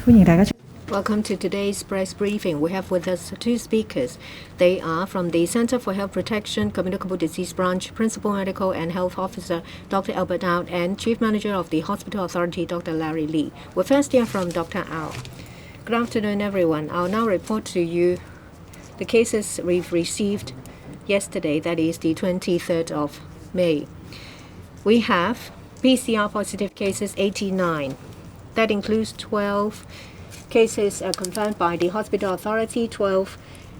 歡迎大家。Welcome to today's press briefing. We have with us two speakers. They are from the Center for Health Protection, Communicable Disease Branch, Principal Medical and Health Officer, Dr. Albert Au, and Chief Manager of the Hospital Authority, Dr. Larry Lee. We'll first hear from Dr. Au. Good afternoon, everyone. I'll now report to you the cases we've received yesterday, that is the 23rd of May. We have PCR positive cases 89. That includes 12 cases confirmed by the Hospital Authority, 12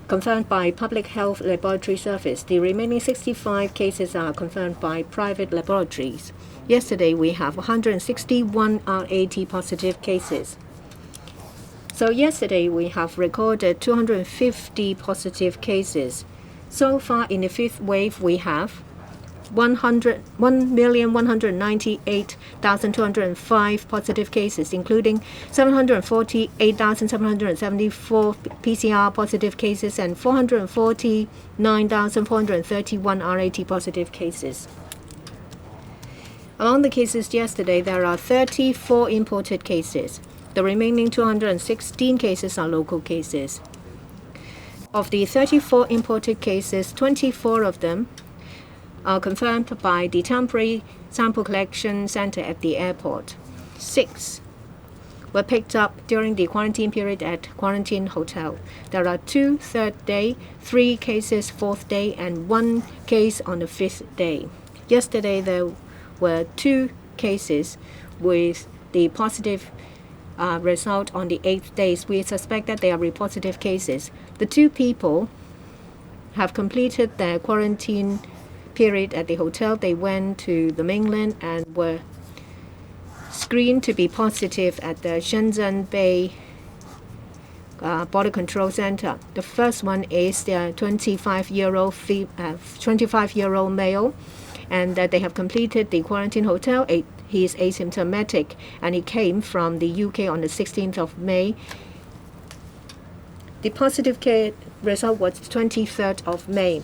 confirmed by Public Health Laboratory Service. The remaining 65 cases are confirmed by private laboratories. Yesterday, we have 161 RAT positive cases. So yesterday, we have recorded 250 positive cases. So far, in the fifth wave, we have 1,198,205 positive cases, including 748,774 PCR positive cases and 449,431 RAT positive cases. Among the cases yesterday, there are 34 imported cases. The remaining 216 cases are local cases. Of the 34 imported cases, 24 of them are confirmed by the temporary sample collection center at the airport. 6 were picked up during the quarantine period at quarantine hotel. There are 2 third day, 3 cases fourth day, and 1 case on the fifth day. Yesterday, there were 2 cases with the positive result on the 8th day. We suspect that they are positive cases. The 2 people have completed their quarantine period at the hotel. They went to the mainland and were screened to be positive at the Shenzhen Bay Border Control Center. The first one is the 25-year-old male, and they have completed the quarantine hotel. He is asymptomatic, and he came from the UK on the 16th of May. The positive result was 23rd of May.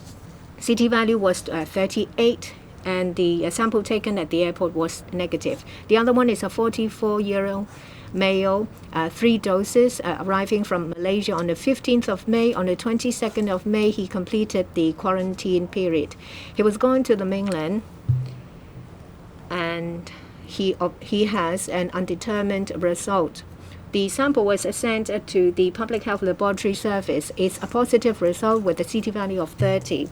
CT value was 38, and the sample taken at the airport was negative. The other one is a 44-year-old male, 3 doses, arriving from Malaysia on the 15th of May. On the 22nd of May, he completed the quarantine period. He was going to the mainland, and he has an undetermined result. The sample was sent to the Public Health Laboratory Service. It's a positive result with a CT value of 30.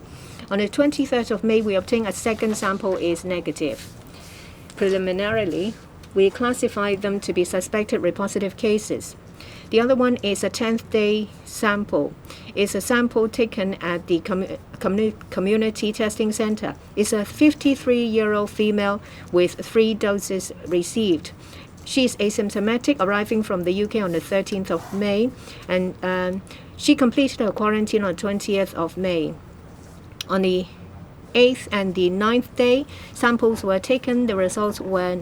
On the 23rd of May, we obtained a second sample is negative. Preliminarily, we classified them to be suspected positive cases. The other one is a 10th day sample. It's a sample taken at the community testing center. It's a 53-year-old female with 3 doses received. She is asymptomatic, arriving from the UK on the 13th of May, and she completed her quarantine on 20th of May. On the 8th and the 9th day, samples were taken. The results were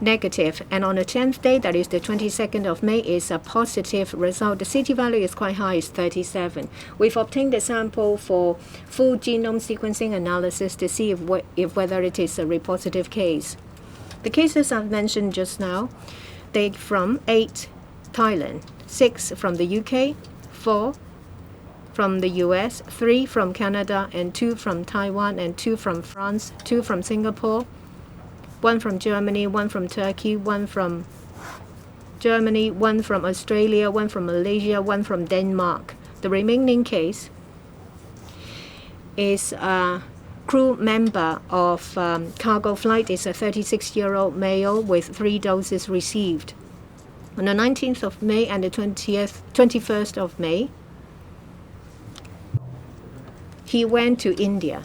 negative. And on the 10th day, that is the 22nd of May, is a positive result. The CT value is quite high, it's 37. We've obtained the sample for full genome sequencing analysis to see if whether it is a positive case. The cases I've mentioned just now, they from 8 Thailand, 6 from the UK, 4 from the US, 3 from Canada, and 2 from Taiwan, and 2 from France, 2 from Singapore, 1 from Germany, 1 from Turkey, 1 from Germany, 1 from Australia, 1 from Malaysia, 1 from Denmark. The remaining case is a crew member of cargo flight. Is a 36-year-old male with 3 doses received. On the 19th of May and the 21st of May, he went to India.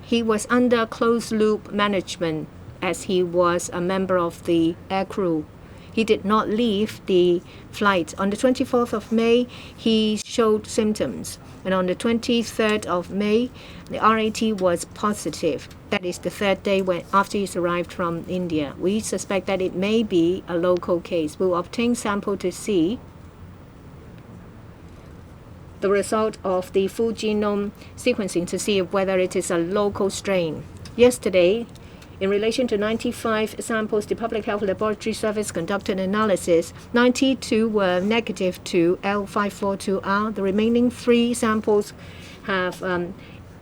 He was under closed-loop management as he was a member of the air crew. He did not leave the flight. On the 24th of May, he showed symptoms. And on the 23rd of May, the RAT was positive. That is the 3rd day after he's arrived from India. We suspect that it may be a local case. We'll obtain sample to see the result of the full genome sequencing to see whether it is a local strain. Yesterday, In relation to 95 samples, the Public Health Laboratory Service conducted analysis. 92 were negative to L542R. The remaining 3 samples have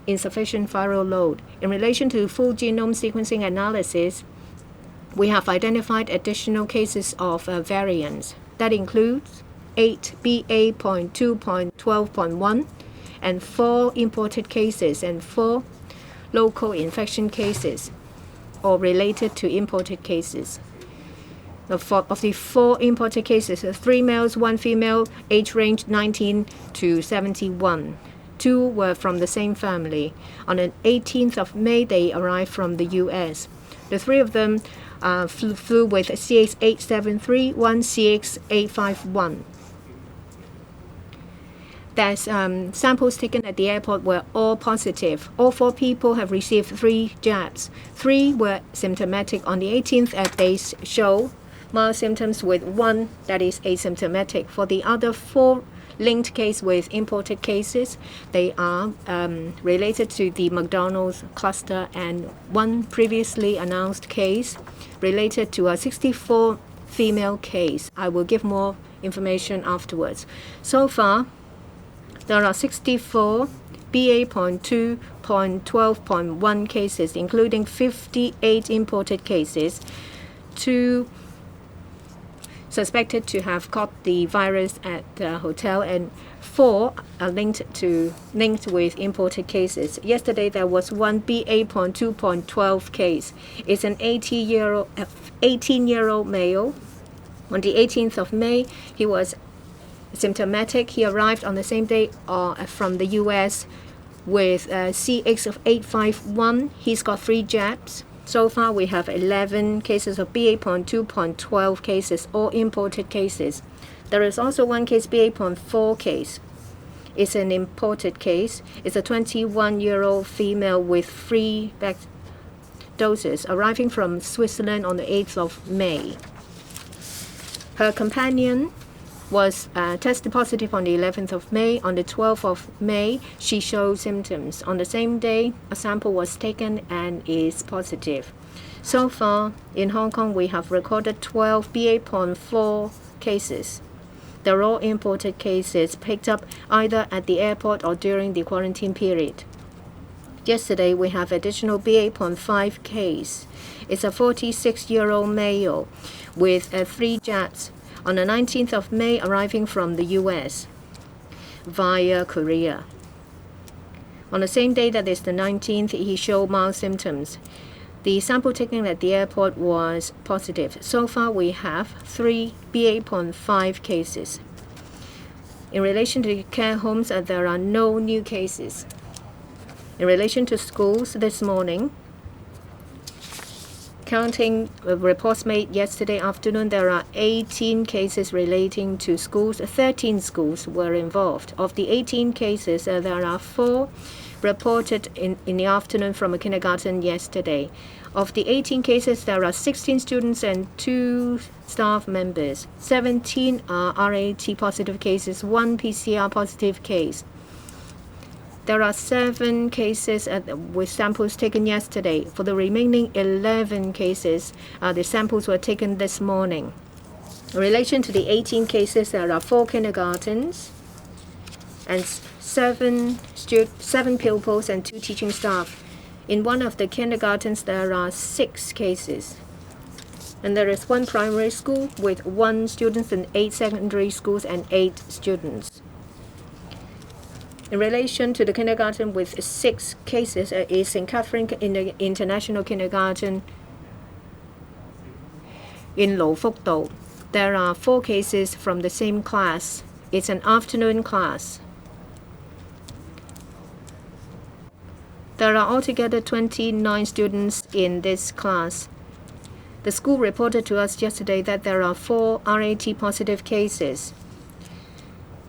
insufficient viral load. In relation to full genome sequencing analysis, we have identified additional cases of variants. That includes 8 BA.2.12.1 and 4 imported cases and 4 local infection cases or related to imported cases. Of the 4 imported cases, 3 males, 1 female, age range 19 to 71. 2 were from the same family. On the 18th of May, they arrived from the U.S. The 3 of them flew with CX-873, 1 CX-851. Samples taken at the airport were all positive. All 4 people have received 3 jabs. 3 were symptomatic. On the 18th, they show mild symptoms with 1 that is asymptomatic. For the other 4 linked cases with imported cases, they are related to the McDonald's cluster, and 1 previously announced case related to a 64 female case. I will give more information afterwards. So far, there are 64 BA.2.12.1 cases, including 58 imported cases, 2 suspected to have caught the virus at the hotel, and 4 are linked with imported cases. Yesterday, there was 1 BA.2.12 case. It's an 18-year-old male. On the 18th of May, he was symptomatic. He arrived on the same day from the U.S. with CX-851. He's got 3 jabs. So far, we have 11 cases of BA.2.12 cases, all imported cases. There is also 1 case, BA.4 case. It's an imported case. It's a 21-year-old female with 3 doses, arriving from Switzerland on the 8th of May. Her companion was tested positive on the 11th of May. On the 12th of May, she showed symptoms. On the same day, a sample was taken and is positive. So far, in Hong Kong, we have recorded 12 BA.4 cases. They're all imported cases picked up either at the airport or during the quarantine period. Yesterday, we have additional BA.5 case. It's a 46-year-old male with 3 jabs. On the 19th of May, arriving from the U.S. via Korea. On the same day, that is the 19th, he showed mild symptoms. The sample taken at the airport was positive. So far, we have 3 BA.5 cases. In relation to care homes, there are no new cases. In relation to schools, this morning, counting reports made yesterday afternoon, there are 18 cases relating to schools. 13 schools were involved. Of the 18 cases, there are 4 reported in the afternoon from a kindergarten yesterday. Of the 18 cases, there are 16 students and 2 staff members. 17 are RAT positive cases, 1 PCR positive case. There are 7 cases with samples taken yesterday. For the remaining 11 cases, the samples were taken this morning. In relation to the 18 cases, there are 4 kindergartens and 7 pupils and 2 teaching staff. In one of the kindergartens, there are 6 cases. And there is 1 primary school with 1 student and 8 secondary schools and 8 students. In relation to the kindergarten with 6 cases, is St. Catherine in the International Kindergarten in Lo Fuk Do. There are 4 cases from the same class. It's an afternoon class. There are altogether 29 students in this class. The school reported to us yesterday that there are 4 RAT positive cases.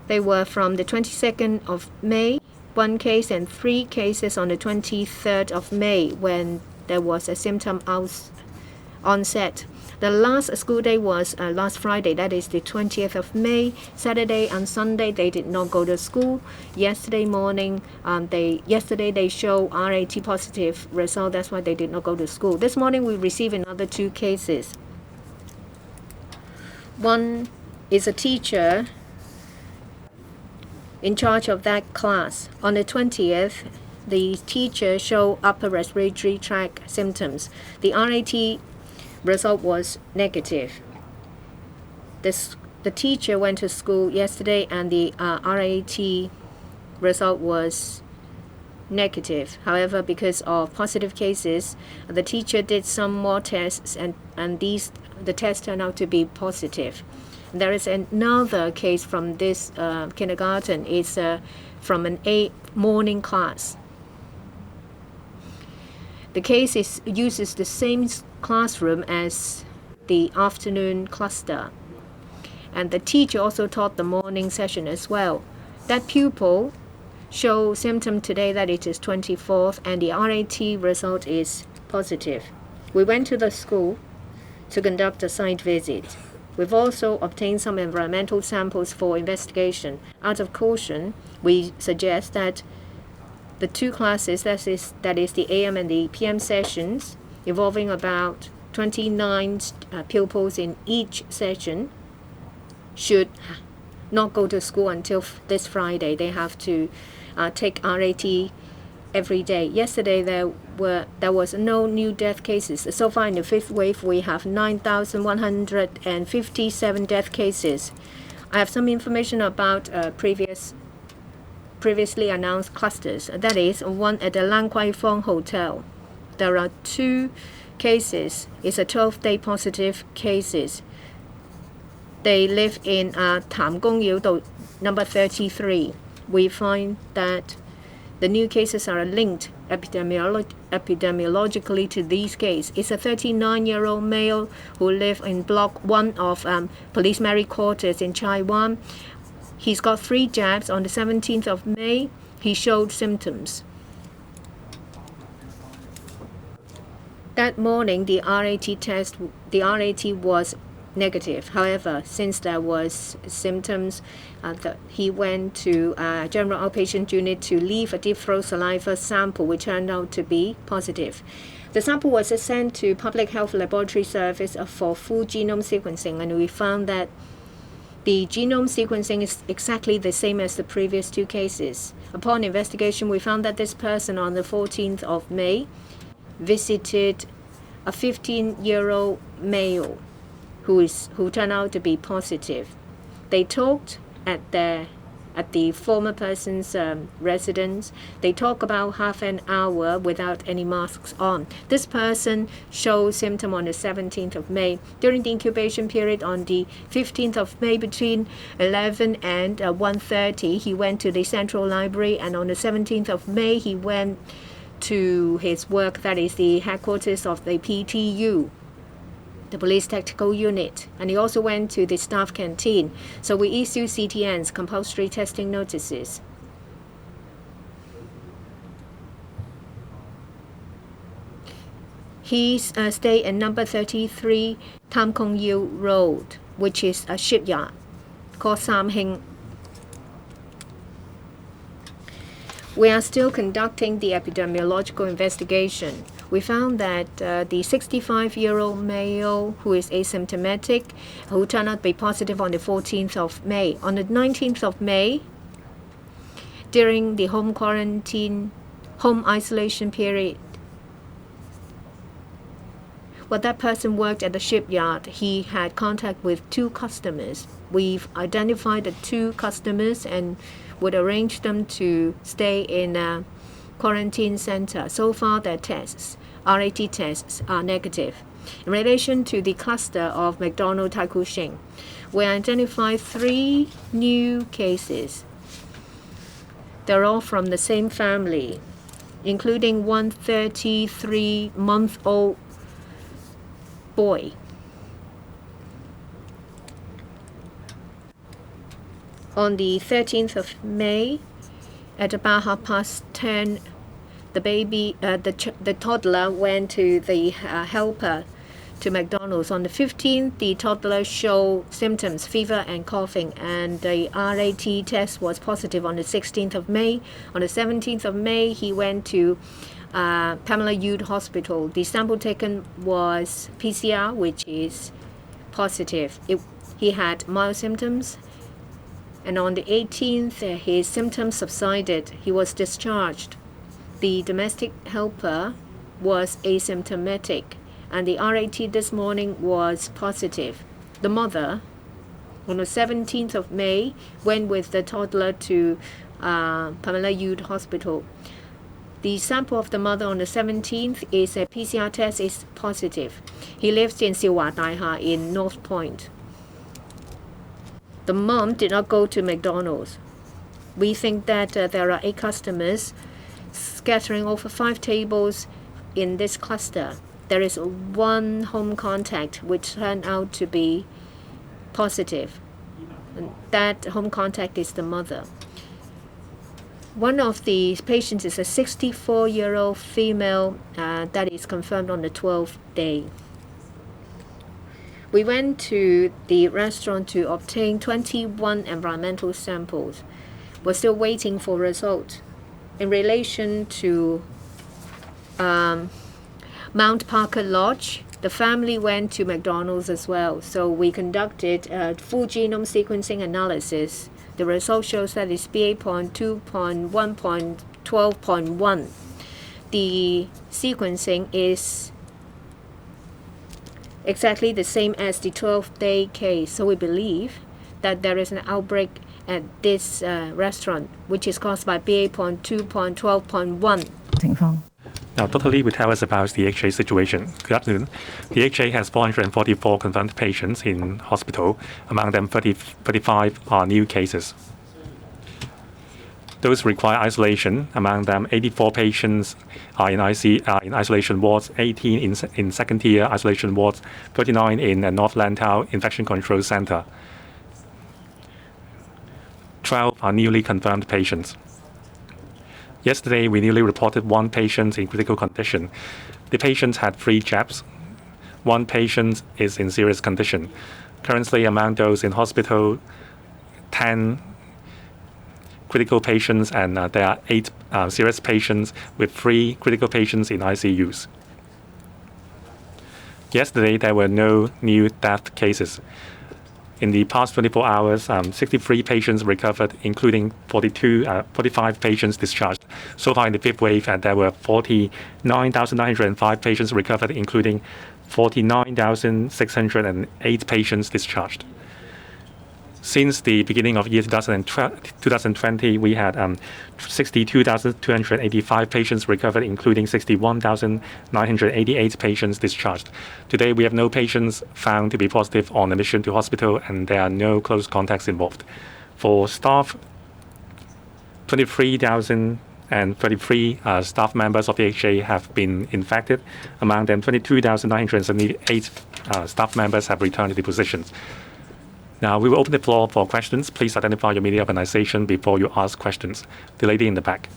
They were from the 22nd of May, 1 case, and 3 cases on the 23rd of May when there was a symptom onset. The last school day was last Friday, that is the 20th of May. Saturday and Sunday, they did not go to school. Yesterday morning, they show RAT positive result. That's why they did not go to school. This morning, we received another 2 cases. One is a teacher in charge of that class. On the 20th, the teacher showed upper respiratory tract symptoms. The RAT result was negative. The teacher went to school yesterday and the RAT result was negative. However, because of positive cases, the teacher did some more tests and the tests turned out to be positive. There is another case from this kindergarten. It's from an morning class. The case uses the same classroom as the afternoon cluster. And the teacher also taught the morning session as well. That pupil showed symptom today that it is 24th and the RAT result is positive. We went to the school to conduct a site visit. We've also obtained some environmental samples for investigation. Out of caution, we suggest that the 2 classes, that is the AM and the PM sessions, involving about 29 pupils in each session, should not go to school until this Friday. They have to take RAT every day. Yesterday there was no new death cases. So far in the 5th wave, we have 9,157 death cases. I have some information about previously announced clusters. That is, one at the Lan Kwai Fong Hotel. There are 2 cases. It's a 12-day positive cases. They live in Tam Gong Yiu number 33. We find that the new cases are linked epidemiologically to these cases. It's a 39-year-old male who lives in Block 1 of Police Mary Quarters in Chai Wan. He's got 3 jabs. On the 17th of May, he showed symptoms. That morning, the RAT was negative. However, since there was symptoms, he went to a general outpatient unit to leave a deep throat saliva sample, which turned out to be positive. The sample was sent to Public Health Laboratory Service for full genome sequencing, and we found that the genome sequencing is exactly the same as the previous 2 cases. Upon investigation, we found that this person on the 14th of May visited a 15-year-old male who turned out to be positive. They talked at the former person's residence. They talked about half an hour without any masks on. This person showed symptom on the 17th of May. During the incubation period on the 15th of May between 11 and 1:30, he went to the Central Library, and on the 17th of May, he went to his work, that is the headquarters of the PTU, the Police Tactical Unit, and he also went to the staff canteen. So we issue CTNs, compulsory testing notices. He stayed in number 33 Tam Kong Yiu Road, which is a shipyard called Sam Hing. We are still conducting the epidemiological investigation. We found that the 65-year-old male who is asymptomatic, who turned out to be positive on the 14th of May. On the 19th of May, during the home isolation period, that person worked at the shipyard. He had contact with 2 customers. We've identified the 2 customers and would arrange them to stay in a quarantine center. So far, their tests, RAT tests, are negative. In relation to the cluster of McDonald Tai Kwu Shing, we identified 3 new cases. They're all from the same family, including one 33-month-old boy. On the 13th of May, at about 10:30, the toddler went to the helper to McDonald's. On the 15th, the toddler showed symptoms, fever and coughing, and the RAT test was positive on the 16th of May. On the 17th of May, he went to Pamela Youth Hospital. The sample taken was PCR, which is positive. He had mild symptoms, and on the 18th, his symptoms subsided. He was discharged. The domestic helper was asymptomatic, and the RAT this morning was positive. The mother, on the 17th of May, went with the toddler to Pamela Youth Hospital. The sample of the mother on the 17th is a PCR test is positive. He lives in Siwa Daiha in North Point. The mom did not go to McDonald's. We think that there are 8 customers scattering over 5 tables in this cluster. There is 1 home contact which turned out to be positive. And that home contact is the mother. One of the patients is a 64-year-old female that is confirmed on the 12th day. We went to the restaurant to obtain 21 environmental samples. We're still waiting for results. In relation to Mount Parker Lodge, the family went to McDonald's as well. So we conducted a full genome sequencing analysis. The result shows that it's BA.2.1.12.1. The sequencing is exactly the same as the 12th day case. So we believe that there is an outbreak at this restaurant, which is caused by BA.2.12.1. Now, Dr. Lee will tell us about the HA situation. Good afternoon. The HA has 444 confirmed patients in hospital. Among them, 35 are new cases. Those require isolation. Among them, 84 patients are in isolation wards, 18 in second-tier isolation wards, 39 in North Lantau Infection Control Center. 12 are newly confirmed patients. Yesterday, we newly reported 1 patient in critical condition. The patient had 3 jabs. 1 patient is in serious condition. Currently, among those in hospital, 10 critical patients, and there are 8 serious patients with 3 critical patients in ICUs. Yesterday, there were no new death cases. In the past 24 hours, 63 patients recovered, including 45 patients discharged. So far in the 5th wave, there were 49,905 patients recovered, including 49,608 patients discharged. Since the beginning of year 2020, we had 62,285 patients recovered, including 61,988 patients discharged. Today, we have no patients found to be positive on admission to hospital, and there are no close contacts involved. For staff, 23,033 staff members of the HA have been infected. Among them, 22,978 staff members have returned to the positions. Now, we will open the floor for questions. Please identify your media organization before you ask questions. The lady in the back.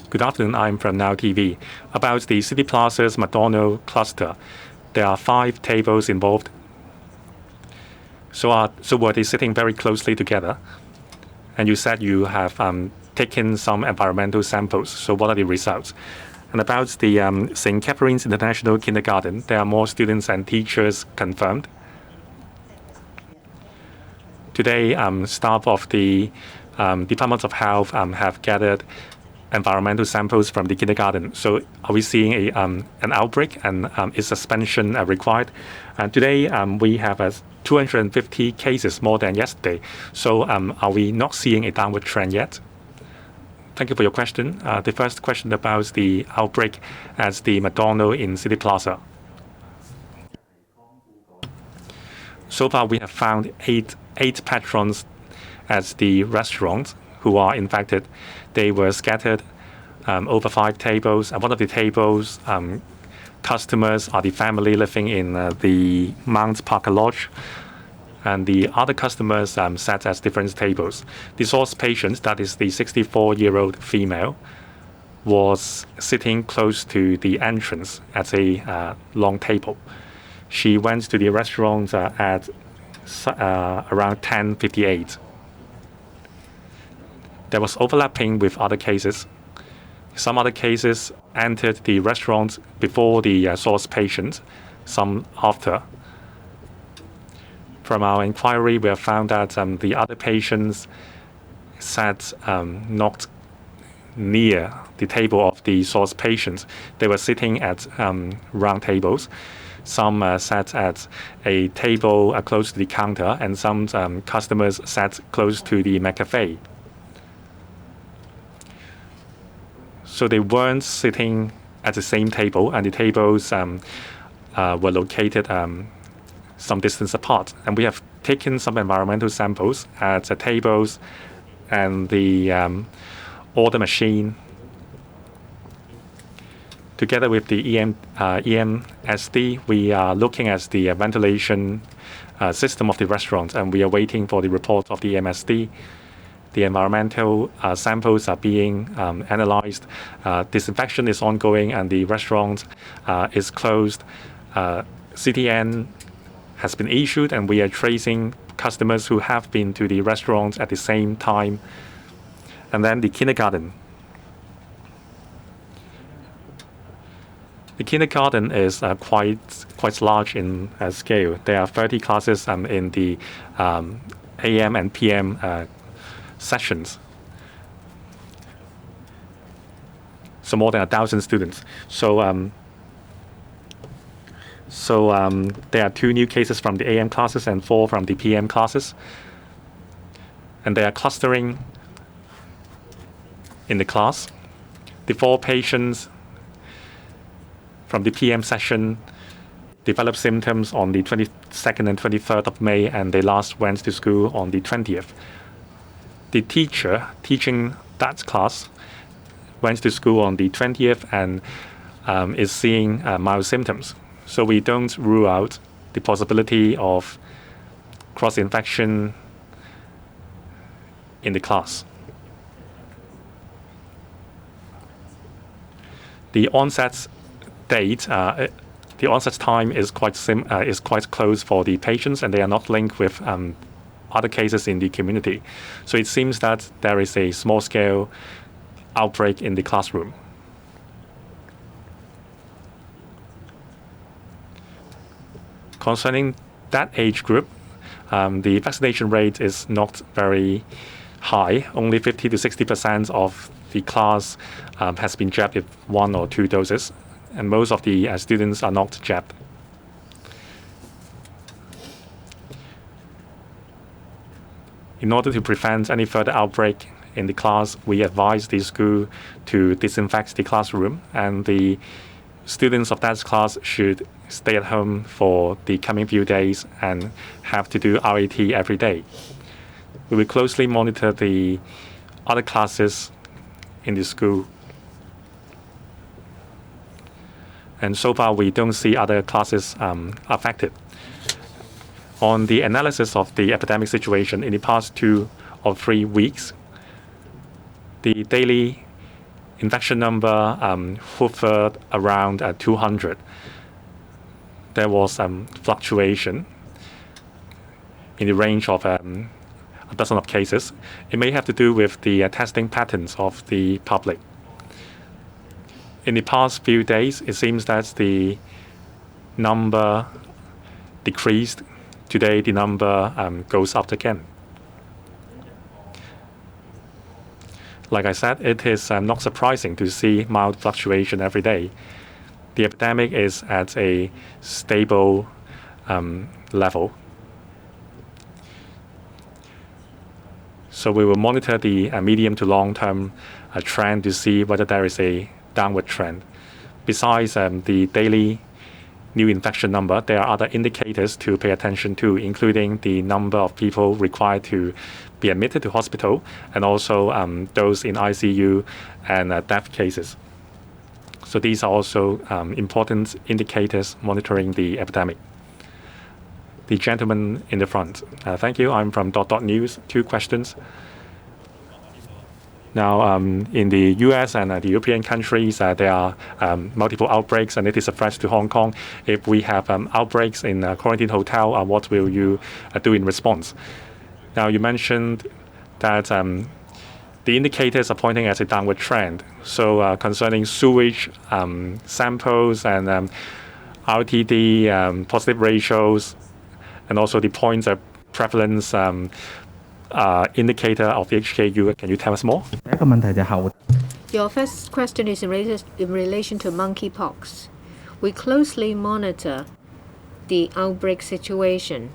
Good afternoon. I'm from Now TV. About the City Plaza's McDonald cluster, there are 5 tables involved. So were they sitting very closely together? And you said you have taken some environmental samples. So what are the results? And about the St. Catherine's International Kindergarten, there are more students and teachers confirmed. Today, staff of the Department of Health have gathered environmental samples from the kindergarten. So are we seeing an outbreak, and is suspension required? And today, we have 250 cases more than yesterday. So are we not seeing a downward trend yet? Thank you for your question. The first question about the outbreak at the McDonald in City Plaza. So far, we have found eight patrons at the restaurant who are infected. They were scattered over 5 tables. One of the tables, customers are the family living in the Mount Parker Lodge, and the other customers sat at different tables. The source patient, that is the 64-year-old female, was sitting close to the entrance at a long table. She went to the restaurant at around 10:58. There was overlapping with other cases. Some other cases entered the restaurant before the source patient, some after. From our inquiry, we have found that the other patients sat not near the table of the source patients. They were sitting at round tables. Some sat at a table close to the counter, and some customers sat close to the McCafe. So they weren't sitting at the same table, and the tables were located some distance apart. And we have taken some environmental samples at the tables and the order machine. Together with the EMSD, we are looking at the ventilation system of the restaurant, and we are waiting for the report of the EMSD. The environmental samples are being analyzed. Disinfection is ongoing, and the restaurant is closed. CTN has been issued, and we are tracing customers who have been to the restaurant at the same time. And then the kindergarten. The kindergarten is quite large in scale. There are 30 classes in the AM and PM sessions. So more than 1,000 students. So there are 2 new cases from the AM classes and 4 from the PM classes. And they are clustering in the class. The 4 patients from the PM session developed symptoms on the 22nd and 23rd of May, and they last went to school on the 20th. The teacher teaching that class went to school on the 20th and is seeing mild symptoms. So we don't rule out the possibility of cross-infection in the class. The onset date, the onset time is quite close for the patients, and they are not linked with other cases in the community. So it seems that there is a small-scale outbreak in the classroom. Concerning that age group, the vaccination rate is not very high. Only 50 to 60% of the class has been jabbed with 1 or 2 doses, and most of the students are not jabbed. In order to prevent any further outbreak in the class, we advise the school to disinfect the classroom, and the students of that class should stay at home for the coming few days and have to do RAT every day. We will closely monitor the other classes in the school. And so far, we don't see other classes affected. On the analysis of the epidemic situation in the past 2 or 3 weeks, the daily infection number hovered around 200. There was fluctuation in the range of a dozen of cases. It may have to do with the testing patterns of the public. In the past few days, it seems that the number decreased. Today, the number goes up again. Like I said, it is not surprising to see mild fluctuation every day. The epidemic is at a stable level. So we will monitor the medium to long-term trend to see whether there is a downward trend. Besides the daily new infection number, there are other indicators to pay attention to, including the number of people required to be admitted to hospital, and also those in ICU and death cases. So these are also important indicators monitoring the epidemic. The gentleman in the front. Thank you. I'm from News. 2 questions. Now, in the US and the European countries, there are multiple outbreaks, and it is a threat to Hong Kong. If we have outbreaks in a quarantine hotel, what will you do in response? Now, you mentioned that the indicators are pointing at a downward trend. So concerning sewage samples and RTD positive ratios, and also the points of prevalence indicator of the HKU, can you tell us more? 第一個問題就係 Your first question is in relation to monkeypox. We closely monitor the outbreak situation.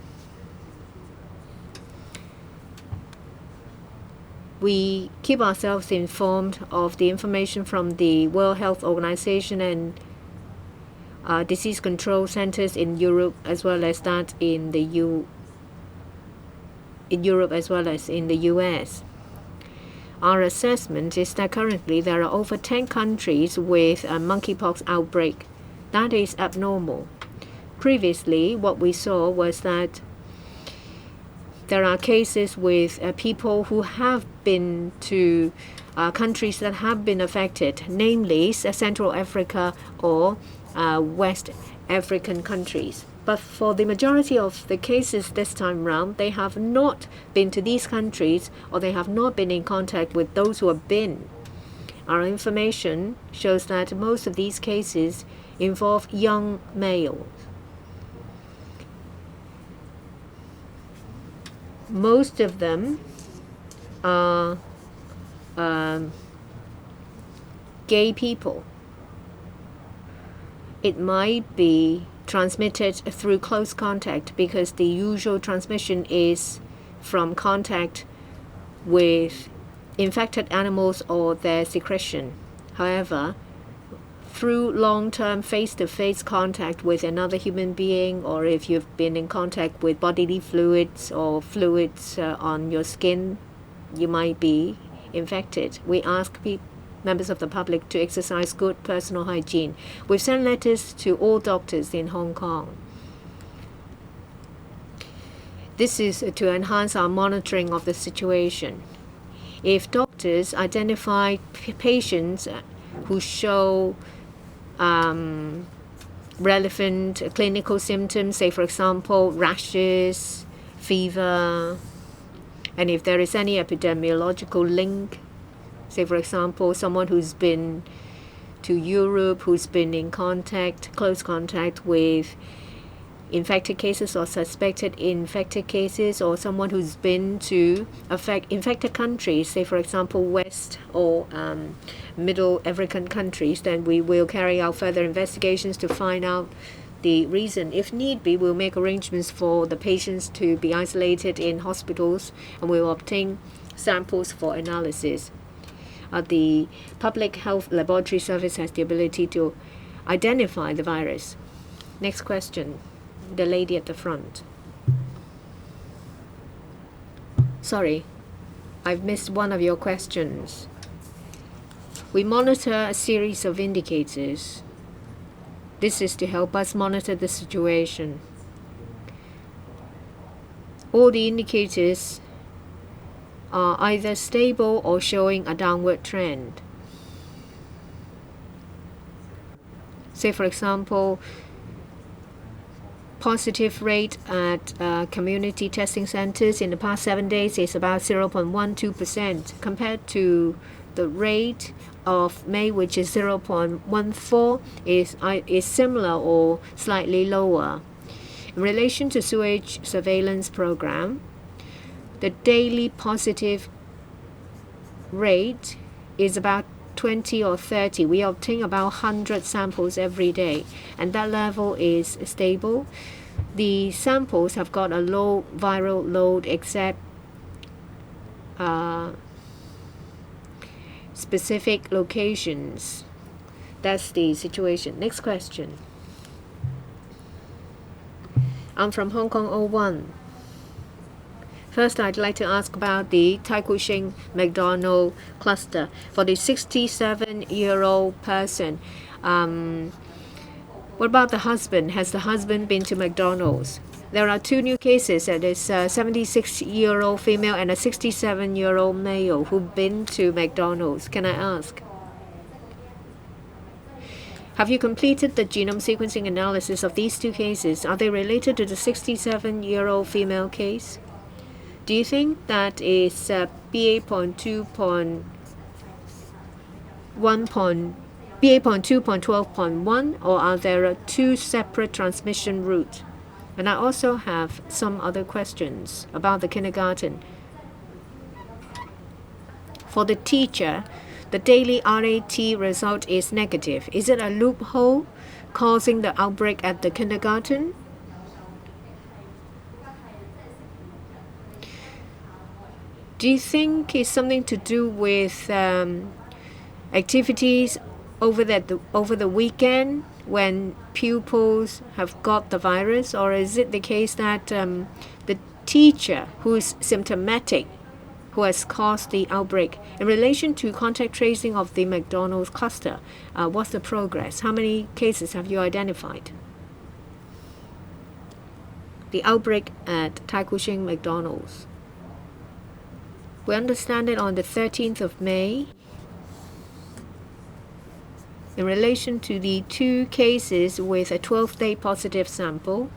We keep ourselves informed of the information from the World Health Organization and disease control centers in Europe, as well as that in Europe as well as in the US. Our assessment is that currently there are over 10 countries with a monkeypox outbreak. That is abnormal. Previously, what we saw was that there are cases with people who have been to countries that have been affected, namely Central Africa or West African countries. But for the majority of the cases this time round, they have not been to these countries, or they have not been in contact with those who have been. Our information shows that most of these cases involve young males. Most of them are gay people. It might be transmitted through close contact because the usual transmission is from contact with infected animals or their secretion. However, through long-term face-to-face contact with another human being, or if you've been in contact with bodily fluids or fluids on your skin, you might be infected. We ask members of the public to exercise good personal hygiene. We've sent letters to all doctors in Hong Kong. This is to enhance our monitoring of the situation. If doctors identify patients who show relevant clinical symptoms, say for example rashes, fever, and if there is any epidemiological link, say for example someone who's been to Europe, who's been in close contact with infected cases or suspected infected cases, or someone who's been to infected countries, say for example West or Middle African countries, then we will carry out further investigations to find out the reason. If need be, we'll make arrangements for the patients to be isolated in hospitals, and we'll obtain samples for analysis. The Public Health Laboratory Service has the ability to identify the virus. Next question. The lady at the front. Sorry, I've missed one of your questions. We monitor a series of indicators. This is to help us monitor the situation. All the indicators are either stable or showing a downward trend. Say for example, positive rate at community testing centers in the past 7 days is about 0.12% compared to the rate of May, which is 0.14, is similar or slightly lower. In relation to sewage surveillance program, the daily positive rate is about 20 or 30. We obtain about 100 samples every day, and that level is stable. The samples have got a low viral load except specific locations. That's the situation. Next question. I'm from Hong Kong 01. First, I'd like to ask about the Tai Kung Shing McDonald cluster. For the 67-year-old person, what about the husband? Has the husband been to McDonald's? there are two new cases. There's a 76-year-old female and a 67-year-old male who've been to McDonald's. Can I ask? Have you completed the genome sequencing analysis of these two cases? Are they related to the 67-year-old female case? Do you think that is BA.2.12.1 or are there two separate transmission routes? And I also have some other questions about the kindergarten. For the teacher, the daily RAT result is negative. Is it a loophole causing the outbreak at the kindergarten? Do you think it's something to do with activities over the weekend when pupils have got the virus, or is it the case that the teacher who's symptomatic who has caused the outbreak? In relation to contact tracing of the McDonald's cluster, what's the progress? How many cases have you identified? The outbreak at Tai Kuching McDonald's. We understand it on the 13th of May. In relation to the two cases with a 12-day positive sample,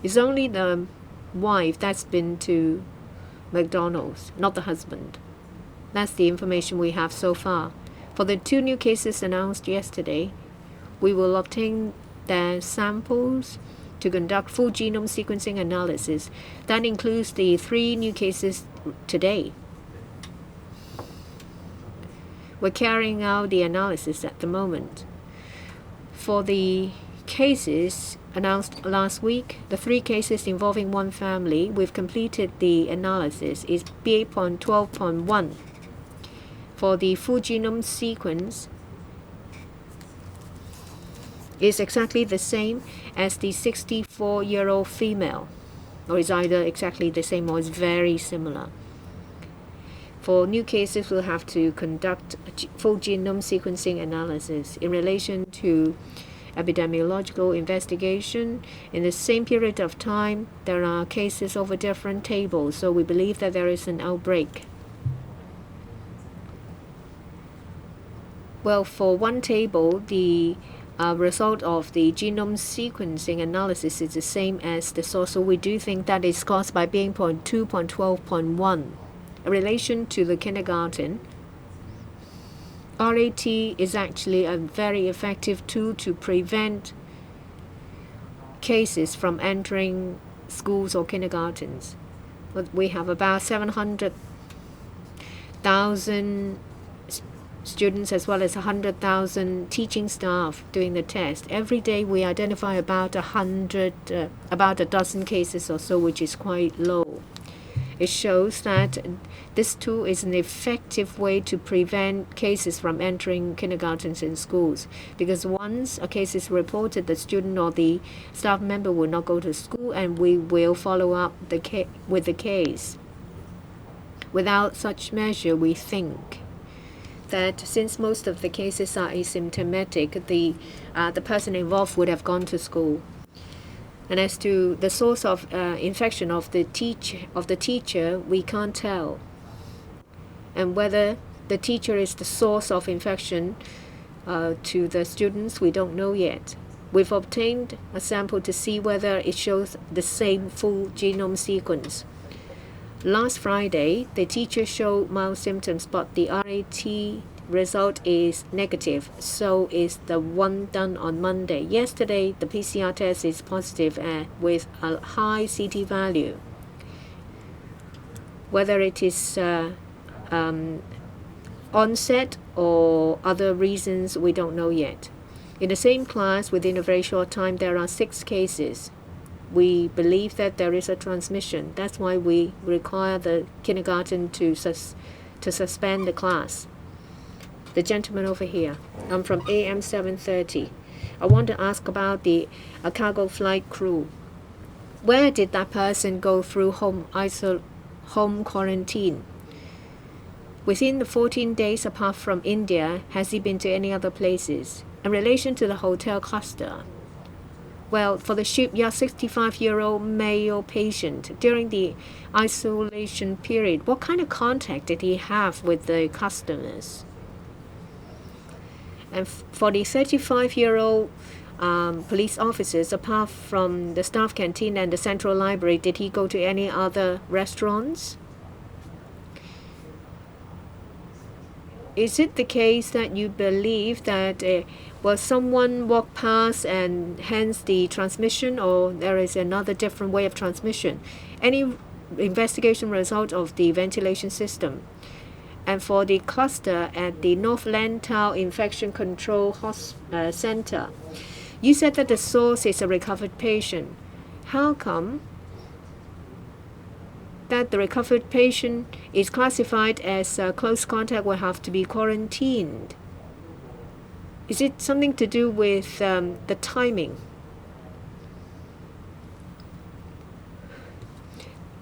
it's only the wife that's been to McDonald's, not the husband. That's the information we have so far. For the two new cases announced yesterday, we will obtain their samples to conduct full genome sequencing analysis. That includes the three new cases today. We're carrying out the analysis at the moment. For the cases announced last week, the three cases involving one family, we've completed the analysis. Is BA.12.1. For the full genome sequence, is exactly the same as the 64-year-old female, or is either exactly the same or is very similar. For new cases, we'll have to conduct a full genome sequencing analysis. In relation to epidemiological investigation, in the same period of time, there are cases over different tables, so we believe that there is an outbreak. Well, for one table, the result of the genome sequencing analysis is the same as the source, so we do think that is caused by BA.2.12.1. In relation to the kindergarten, RAT is actually a very effective tool to prevent cases from entering schools or kindergartens. We have about 700,000 students as well as 100,000 teaching staff doing the test. Every day we identify about a dozen cases or so, which is quite low. It shows that this tool is an effective way to prevent cases from entering kindergartens and schools, because once a case is reported, the student or the staff member will not go to school, and we will follow up with the case. Without such measure, we think that since most of the cases are asymptomatic, the person involved would have gone to school. And as to the source of infection of the teacher, we can't tell. And whether the teacher is the source of infection to the students, we don't know yet. We've obtained a sample to see whether it shows the same full genome sequence. Last Friday, the teacher showed mild symptoms, but the RAT result is negative. So is the one done on Monday. Yesterday, the PCR test is positive with a high CT value. Whether it is onset or other reasons, we don't know yet. In the same class, within a very short time, there are 6 cases. We believe that there is a transmission. That's why we require the kindergarten to suspend the class. The gentleman over here. I'm from AM 730. I want to ask about the cargo flight crew. Where did that person go through home quarantine? Within the 14 days apart from India, has he been to any other places? In relation to the hotel cluster, Well, for the shipyard 65-year-old male patient, during the isolation period, what kind of contact did he have with the customers? And for the 35-year-old police officers, apart from the staff canteen and the central library, did he go to any other restaurants? Is it the case that you believe that someone walked past and hence the transmission, or there is another different way of transmission? Any investigation result of the ventilation system? And for the cluster at the North Lantau Infection Control Center, you said that the source is a recovered patient. How come that the recovered patient is classified as a close contact will have to be quarantined? Is it something to do with the timing?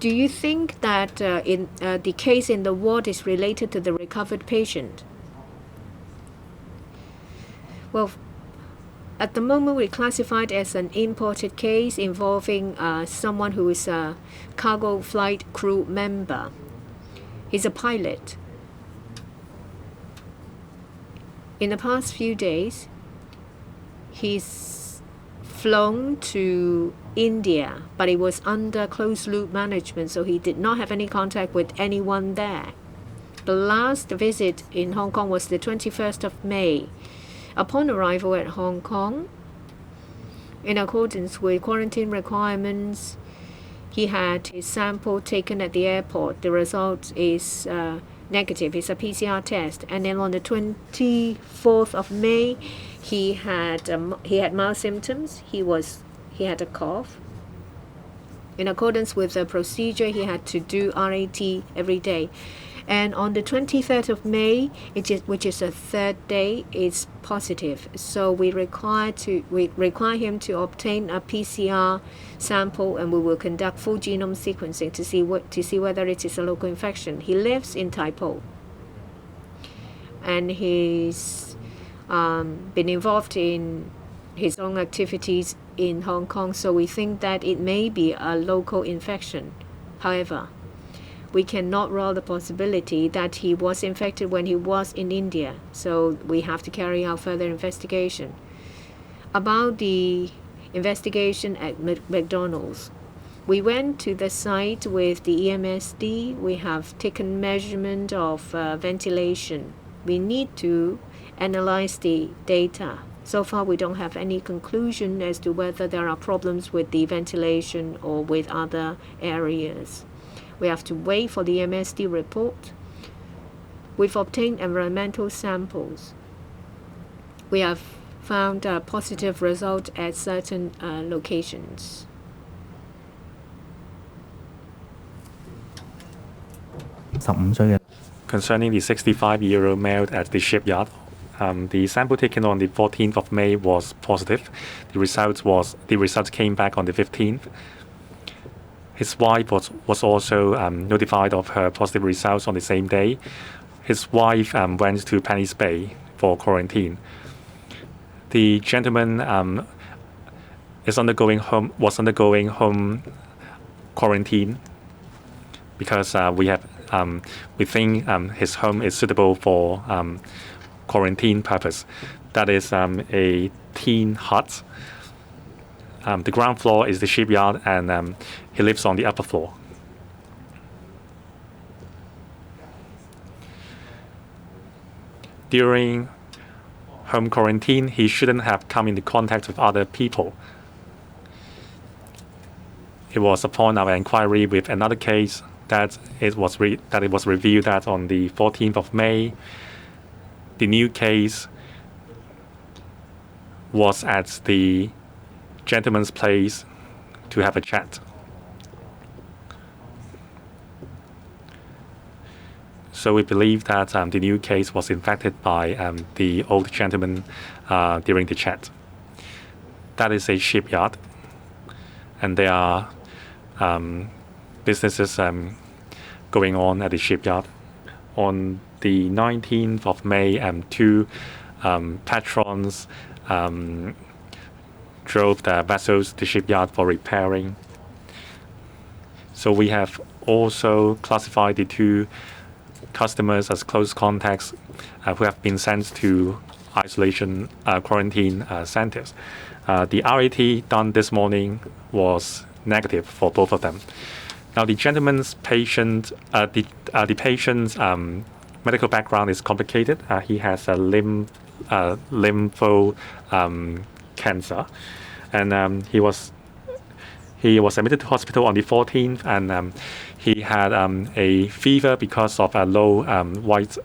Do you think that the case in the ward is related to the recovered patient? Well, at the moment, we classified as an imported case involving someone who is a cargo flight crew member. He's a pilot. In the past few days, he's flown to India, but he was under closed-loop management, so he did not have any contact with anyone there. The last visit in Hong Kong was the 21st of May. Upon arrival at Hong Kong, in accordance with quarantine requirements, he had his sample taken at the airport. The result is negative. It's a PCR test. And then on the 24th of May, he had mild symptoms. He had a cough. In accordance with the procedure, he had to do RAT every day. And on the 23rd of May, which is a third day, it's positive. So we require him to obtain a PCR sample, and we will conduct full genome sequencing to see whether it is a local infection. He lives in Tai Po, and he's been involved in his own activities in Hong Kong. So we think that it may be a local infection. However, we cannot rule out the possibility that he was infected when he was in India. So we have to carry out further investigation. About the investigation at McDonald's, we went to the site with the EMSD. We have taken measurement of ventilation. We need to analyze the data. So far, we don't have any conclusion as to whether there are problems with the ventilation or with other areas. We have to wait for the MSD report. We've obtained environmental samples. We have found a positive result at certain locations. Concerning the 65-year-old male at the shipyard, the sample taken on the 14th of May was positive. The results came back on the 15th. His wife was also notified of her positive results on the same day. His wife went to Penny's Bay for quarantine. The gentleman was undergoing home quarantine because we think his home is suitable for quarantine purpose. That is a tin hut. The ground floor is the shipyard, and he lives on the upper floor. During home quarantine, he shouldn't have come into contact with other people. It was upon our inquiry with another case that it was revealed that on the 14th of May, the new case was at the gentleman's place to have a chat. So we believe that the new case was infected by the old gentleman during the chat. That is a shipyard, and there are businesses going on at the shipyard. On the 19th of May, two patrons drove the vessels to shipyard for repairing. So we have also classified the 2 customers as close contacts who have been sent to isolation quarantine centers. The RAT done this morning was negative for both of them. Now the gentleman's patient, the patient's medical background is complicated. He has a lympho cancer, and he was admitted to hospital on the 14th, and he had a fever because of a low white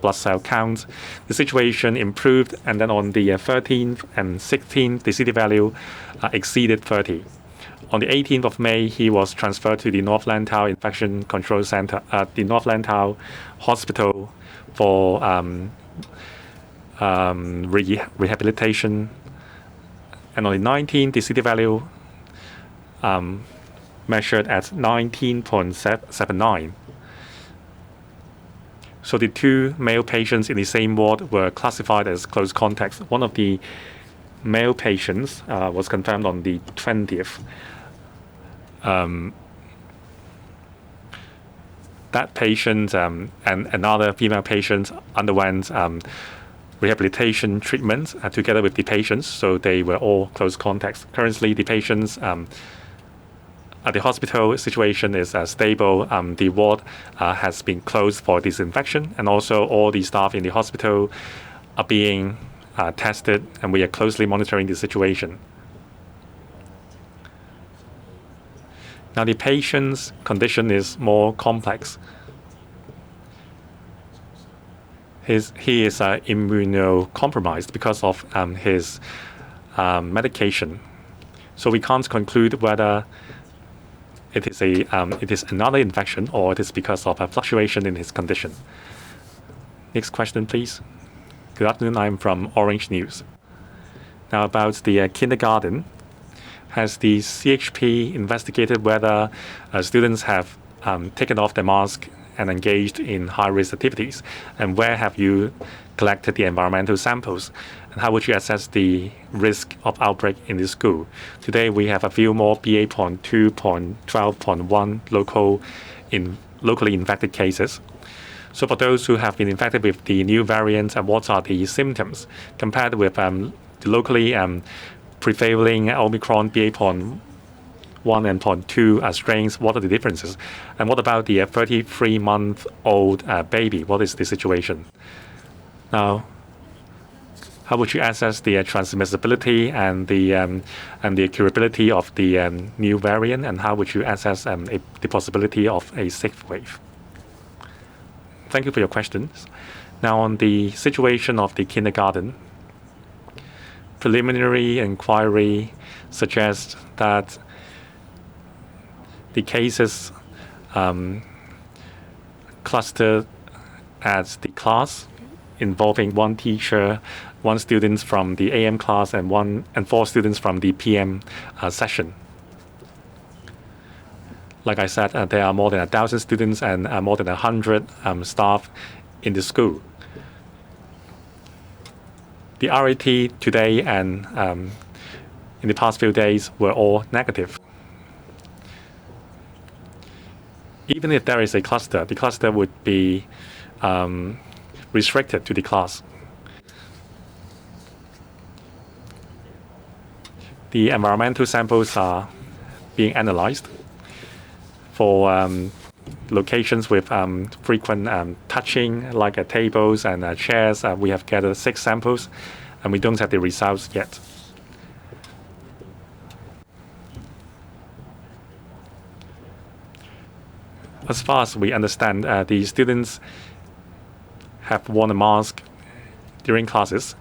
blood cell count. The situation improved, and then on the 13th and 16th, the CT value exceeded 30. On the 18th of May, he was transferred to the North Lantau Infection Control Center at the North Lantau Hospital for rehabilitation. And on the 19th, the CT value measured at 19.79. So the 2 male patients in the same ward were classified as close contacts. One of the male patients was confirmed on the 20th. That patient and another female patient underwent rehabilitation treatment together with the patients, so they were all close contacts. Currently, the patients at the hospital situation is stable. The ward has been closed for disinfection, and also all the staff in the hospital are being tested, and we are closely monitoring the situation. Now, the patient's condition is more complex. He is immunocompromised because of his medication. So we can't conclude whether it is another infection or it is because of a fluctuation in his condition. Next question, please. Good afternoon. I'm from Orange News. Now, about the kindergarten. Has the CHP investigated whether students have taken off their mask and engaged in high-risk activities? And where have you collected the environmental samples? And how would you assess the risk of outbreak in the school? Today, we have a few more BA.2.12.1 locally infected cases. So for those who have been infected with the new variant, what are the symptoms compared with the locally prevailing Omicron BA.1 and .2 strains? What are the differences? And what about the 33-month-old baby? What is the situation? Now, how would you assess the transmissibility and the curability of the new variant? And how would you assess the possibility of a 6th wave? Thank you for your questions. Now, on the situation of the kindergarten, preliminary inquiry suggests that the cases clustered at the class involving 1 teacher, 1 student from the AM class, and 4 students from the PM session. Like I said, there are more than 1,000 students and more than 100 staff in the school. The RAT today and in the past few days were all negative. Even if there is a cluster, the cluster would be restricted to the class. The environmental samples are being analyzed for locations with frequent touching, like tables and chairs. We have gathered 6 samples, and we don't have the results yet. As far as we understand, the students have worn a mask during classes.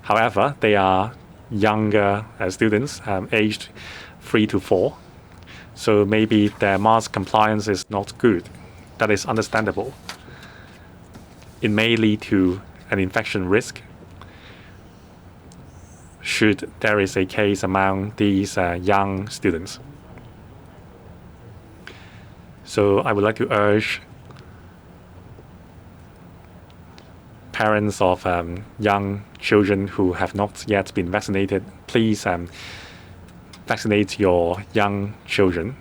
However, they are younger students, aged 3 to 4. So maybe their mask compliance is not good. That is understandable. It may lead to an infection risk should there is a case among these young students. So I would like to urge parents of young children who have not yet been vaccinated, please vaccinate your young children.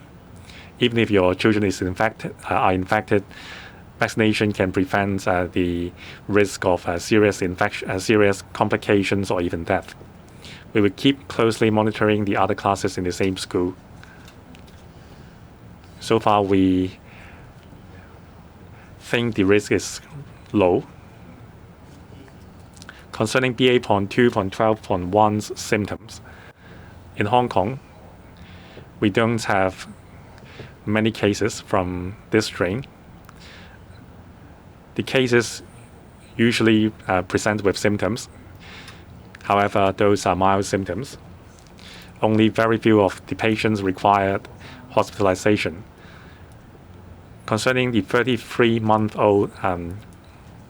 Even if your children are infected, vaccination can prevent the risk of serious complications or even death. We will keep closely monitoring the other classes in the same school. So far, we think the risk is low. Concerning BA.2.12.1's symptoms, in Hong Kong, we don't have many cases from this strain. The cases usually present with symptoms. However, those are mild symptoms. Only very few of the patients required hospitalization. Concerning the 33-month-old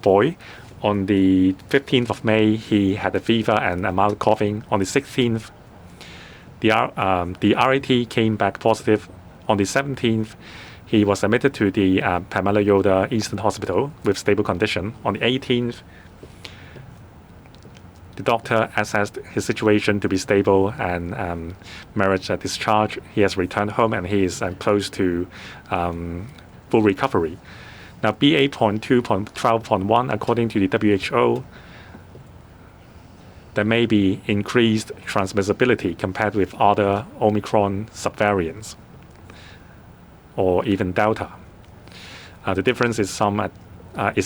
boy, on the 15th of May, he had a fever and a mild coughing. On the 16th, the RAT came back positive. On the 17th, he was admitted to the Pamela Yoda Eastern Hospital with stable condition. On the 18th, the doctor assessed his situation to be stable and merits discharge. He has returned home and he is close to full recovery. Now, BA.2.12.1, according to the WHO, there may be increased transmissibility compared with other Omicron subvariants or even Delta. The difference is a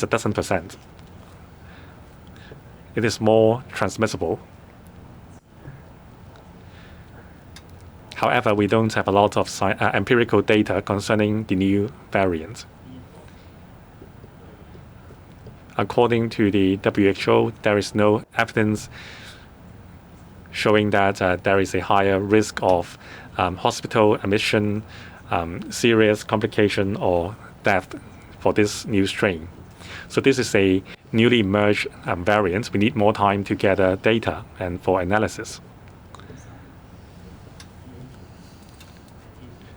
dozen percent. It is more transmissible. However, we don't have a lot of empirical data concerning the new variant. According to the WHO, there is no evidence showing that there is a higher risk of hospital admission, serious complication, or death for this new strain. So this is a newly emerged variant. We need more time to gather data and for analysis.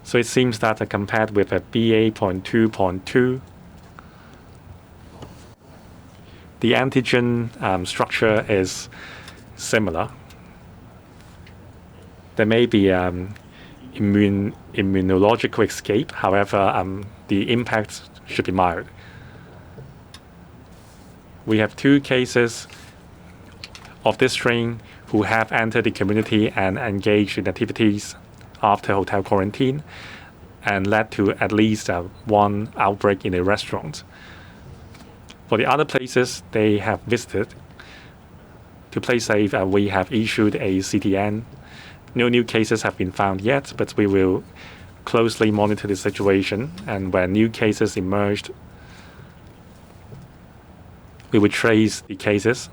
So it seems that compared with a BA.2.2, the antigen structure is similar. There may be immunological escape. However, the impact should be mild. We have 2 cases of this strain who have entered the community and engaged in activities after hotel quarantine and led to at least 1 outbreak in a restaurant. For the other places they have visited, to play safe, we have issued a CTN. No new cases have been found yet, but we will closely monitor the situation, and when new cases emerged, we will trace the cases.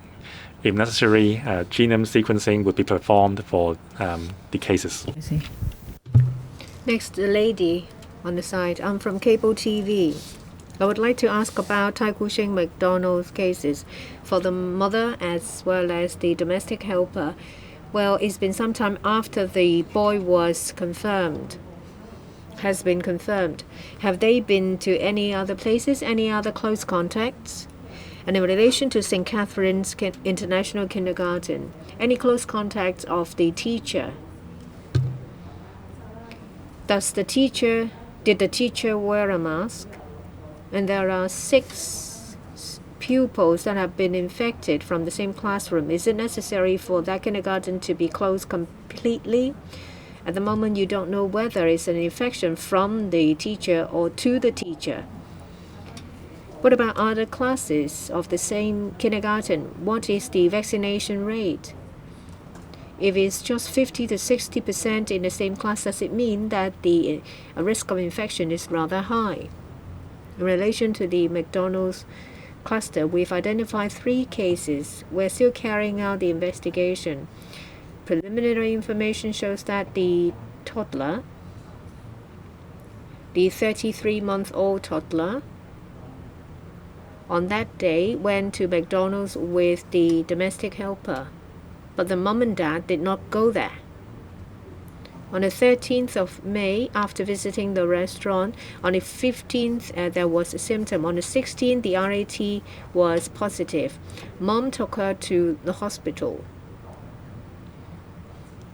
If necessary, genome sequencing would be performed for the cases. I see. Next, the lady on the side. I'm from cable TV. I would like to ask about Tai Kwu Shing McDonald's cases for the mother as well as the domestic helper. Well, it's been some time after the boy has been confirmed. Have they been to any other places, any other close contacts? And in relation to St. Catherine's International Kindergarten, any close contacts of the teacher? Did the teacher wear a mask? And there are 6 pupils that have been infected from the same classroom. Is it necessary for that kindergarten to be closed completely? At the moment, you don't know whether it's an infection from the teacher or to the teacher. What about other classes of the same kindergarten? What is the vaccination rate? If it's just 50 to 60% in the same class, does it mean that the risk of infection is rather high? In relation to the McDonald's cluster, we've identified 3 cases. We're still carrying out the investigation. Preliminary information shows that the toddler, the 33-month-old toddler, on that day went to McDonald's with the domestic helper, but the mom and dad did not go there. On the 13th of May, after visiting the restaurant, on the 15th, there was a symptom. On the 16th, the RAT was positive. Mom took her to the hospital.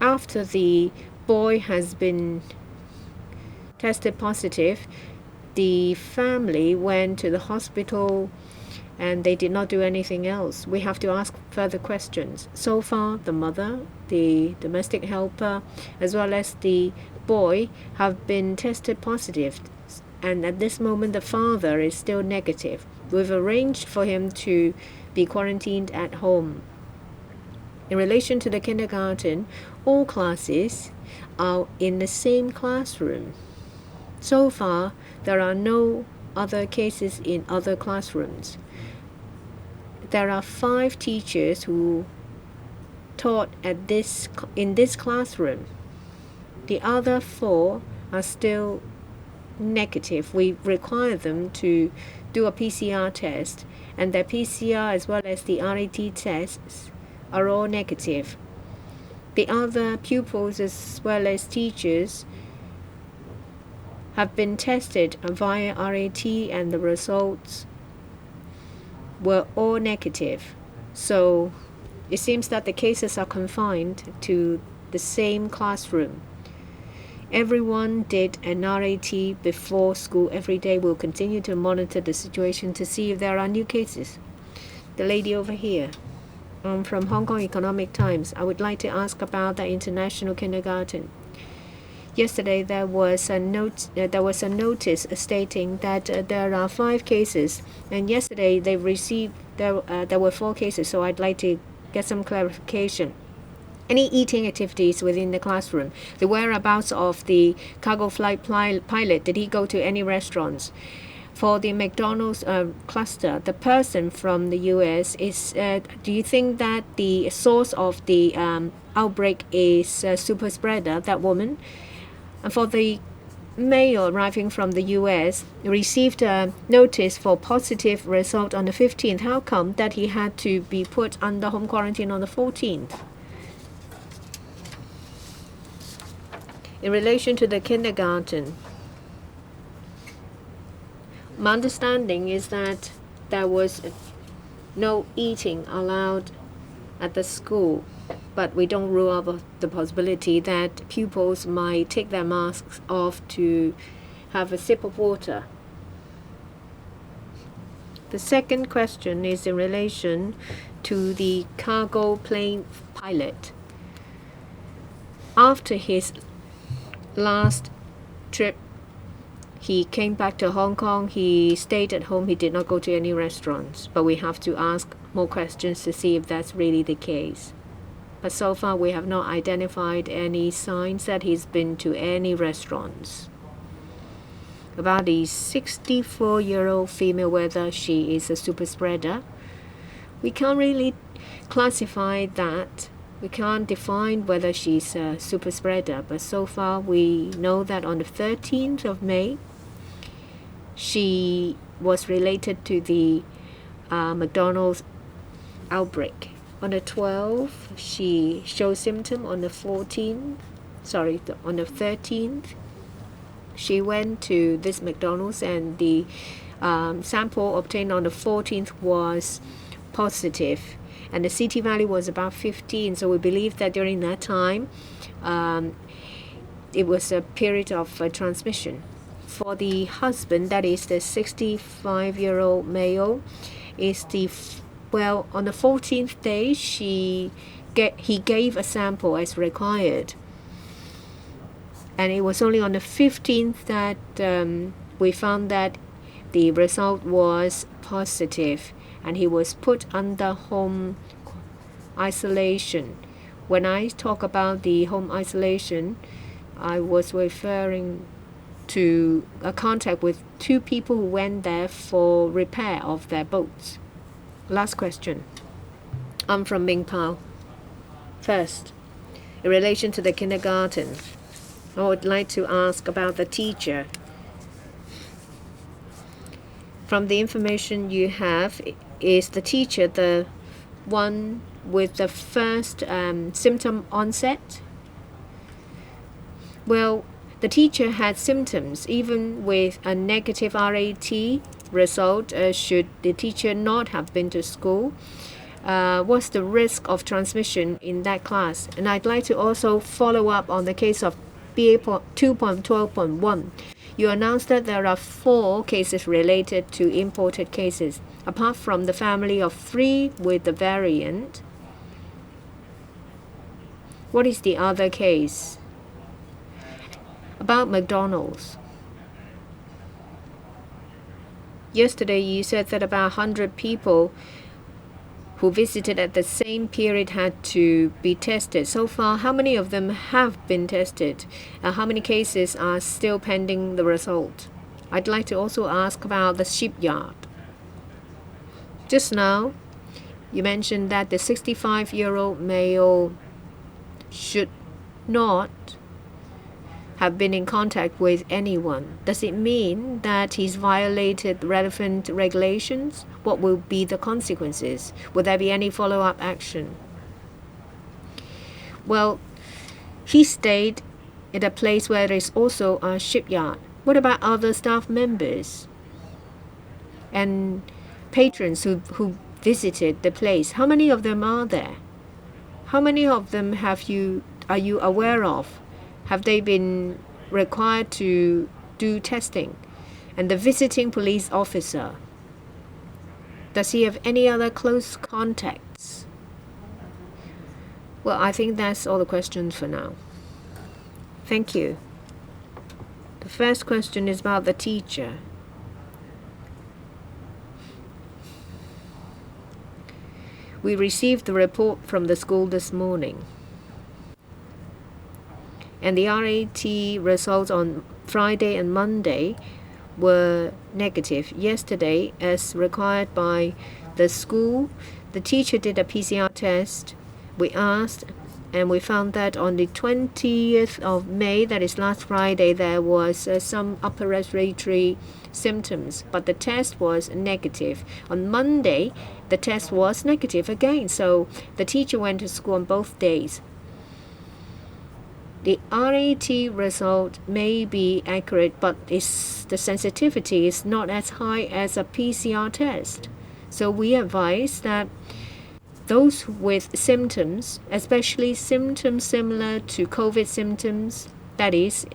After the boy has been tested positive, the family went to the hospital and they did not do anything else. We have to ask further questions. So far, the mother, the domestic helper, as well as the boy have been tested positive. And at this moment, the father is still negative. We've arranged for him to be quarantined at home. In relation to the kindergarten, all classes are in the same classroom. So far, there are no other cases in other classrooms. There are 5 teachers who taught in this classroom. The other 4 are still negative. We require them to do a PCR test, and their PCR as well as the RAT tests are all negative. The other pupils as well as teachers have been tested via RAT and the results were all negative. So it seems that the cases are confined to the same classroom. Everyone did an RAT before school every day. We'll continue to monitor the situation to see if there are new cases. The lady over here, from Hong Kong Economic Times. I would like to ask about the international kindergarten. Yesterday there was a notice stating that there are 5 cases, and yesterday there were 4 cases. So I'd like to get some clarification. Any eating activities within the classroom? The whereabouts of the cargo flight pilot? Did he go to any restaurants? For the McDonald's cluster, the person from the US is. Do you think that the source of the outbreak is a super spreader, that woman? And for the male arriving from the US, received a notice for positive result on the 15th. How come that he had to be put under home quarantine on the 14th? In relation to the kindergarten, my understanding is that there was no eating allowed at the school, but we don't rule out the possibility that pupils might take their masks off to have a sip of water. The second question is in relation to the cargo plane pilot. After his last trip, he came back to Hong Kong. He stayed at home. He did not go to any restaurants. But we have to ask more questions to see if that's really the case. But so far, we have not identified any signs that he's been to any restaurants. About the 64-year-old female, whether she is a super spreader, we can't really classify that. We can't define whether she's a super spreader. But so far, we know that on the 13th of May, she was related to the McDonald's outbreak. On the 12th, she showed symptoms. On the 13th, she went to this McDonald's, and the sample obtained on the 14th was positive, and the CT value was about 15. So we believe that during that time, it was a period of transmission. For the husband, that is the 65-year-old male, is on the 14th day, he gave a sample as required. And it was only on the 15th that we found that the result was positive, and he was put under home isolation. When I talk about the home isolation, I was referring to a contact with 2 people who went there for repair of their boats. Last question. I'm from Ming Pao. First, in relation to the kindergarten, I would like to ask about the teacher. From the information you have, is the teacher the one with the first symptom onset? Well, the teacher had symptoms even with a negative RAT result. Should the teacher not have been to school? What's the risk of transmission in that class? And I'd like to also follow up on the case of BA 2.12.1. You announced that there are 4 cases related to imported cases. Apart from the family of 3 with the variant, what is the other case? About McDonald's. Yesterday you said that about 100 people who visited at the same period had to be tested. So far, how many of them have been tested? How many cases are still pending the result? I'd like to also ask about the shipyard. Just now, you mentioned that the 65-year-old male should not have been in contact with anyone. Does it mean that he's violated relevant regulations? What will be the consequences? Will there be any follow-up action? Well, he stayed at a place where there is also a shipyard. What about other staff members and patrons who visited the place? How many of them are there? How many of them are you aware of? Have they been required to do testing? And the visiting police officer, does he have any other close contacts? Well, I think that's all the questions for now. Thank you. The first question is about the teacher. We received the report from the school this morning, and the RAT results on Friday and Monday were negative. Yesterday, as required by the school, the teacher did a PCR test. We asked, and we found that on the 20th of May, that is last Friday, there was some upper respiratory symptoms, but the test was negative. On Monday, the test was negative again, so the teacher went to school on both days. The RAT result may be accurate, but the sensitivity is not as high as a PCR test. So we advise that those with symptoms, especially symptoms similar to COVID symptoms, that is,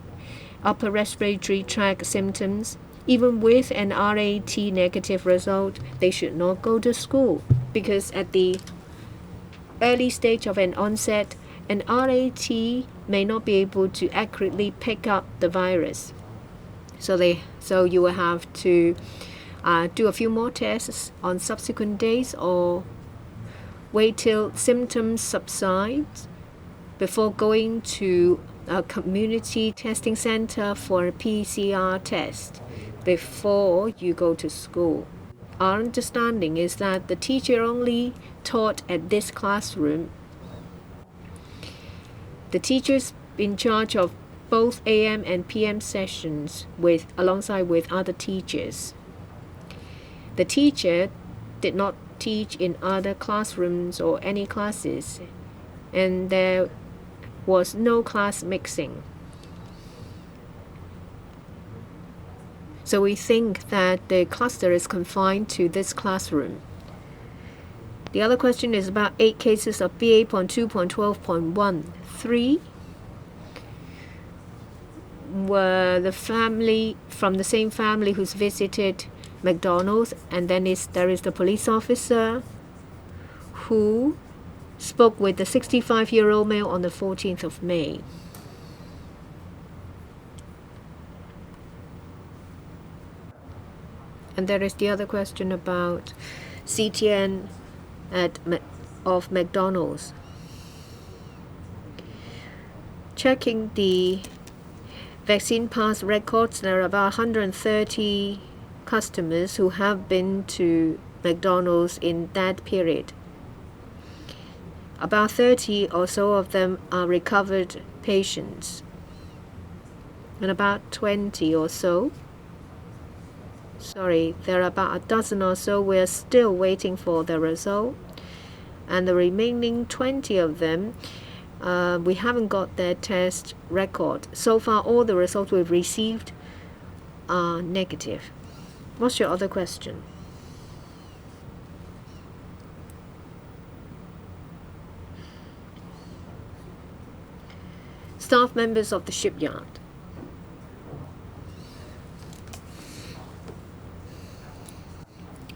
upper respiratory tract symptoms, even with an RAT negative result, they should not go to school, because at the early stage of an onset, an RAT may not be able to accurately pick up the virus. So you will have to do a few more tests on subsequent days, or wait till symptoms subside before going to a community testing center for a PCR test before you go to school. Our understanding is that the teacher only taught at this classroom. The teachers in charge of both AM and PM sessions alongside with other teachers. The teacher did not teach in other classrooms or any classes, and there was no class mixing. So we think that the cluster is confined to this classroom. The other question is about 8 cases of BA.2.12.1. 3 were the family from the same family who's visited McDonald's, and then there is the police officer who spoke with the 65-year-old male on the 14th of May. And there is the other question about CTN of McDonald's. Checking the vaccine pass records, there are about 130 customers who have been to McDonald's in that period. About 30 or so of them are recovered patients, and about 20 or so, there are about a dozen or so we're still waiting for the result, and the remaining 20 of them We haven't got their test record. So far, all the results we've received are negative. What's your other question? Staff members of the shipyard.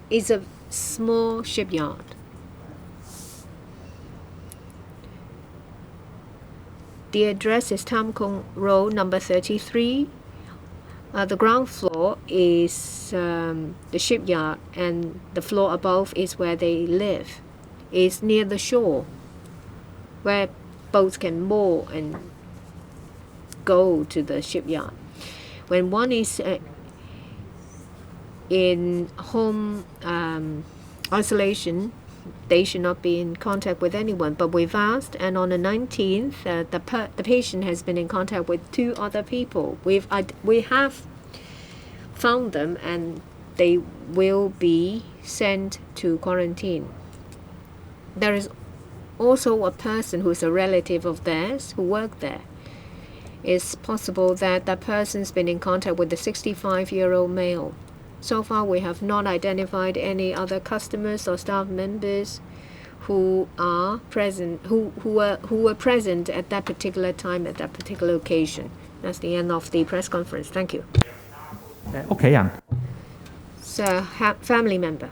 It's a small shipyard. The address is Tam Kung Road, number 33. The ground floor is the shipyard, and the floor above is where they live. It's near the shore, where boats can moor and go to the shipyard. When one is in home isolation, they should not be in contact with anyone. But we've asked, and on the 19th, the patient has been in contact with 2 other people. We have found them, and they will be sent to quarantine. There is also a person who is a relative of theirs who worked there. It's possible that that person's been in contact with the 65-year-old male. So far, we have not identified any other customers or staff members who are present, who were present at that particular time at that particular occasion. That's the end of the press conference. Thank you. 屋企人 So, family member.